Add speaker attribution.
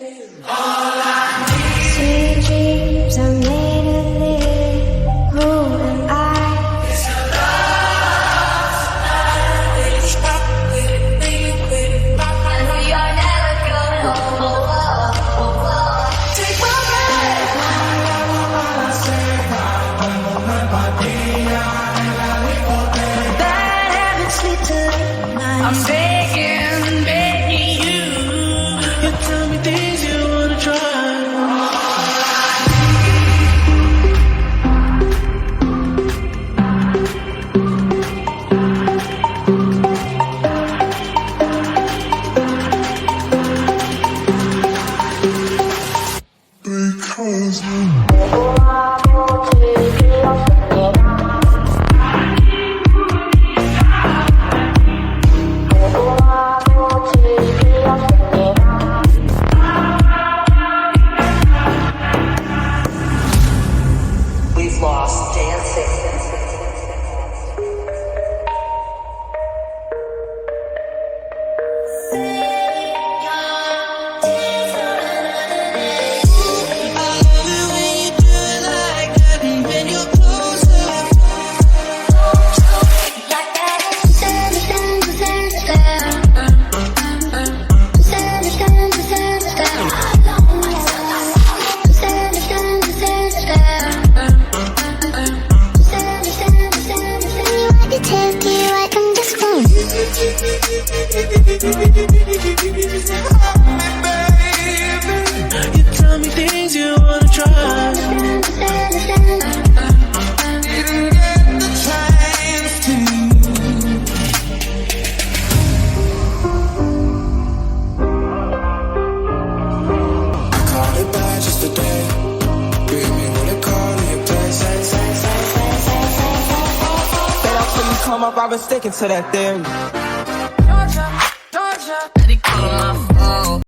Speaker 1: Sweet dreams are made of this. Who am I? It's your love tonight. Stop with it, leave with it. I know you're never going home. Take my breath. Bad habits lead to late nights. I'm begging you. You tell me things you wanna try.
Speaker 2: We've lost dancing.
Speaker 3: You tell me things you wanna try. Didn't get the chance to. I caught it by just a day. Bring me with a call to your place. That up till you come up, I've been sticking to that theory. Georgia, Georgia, let it call on my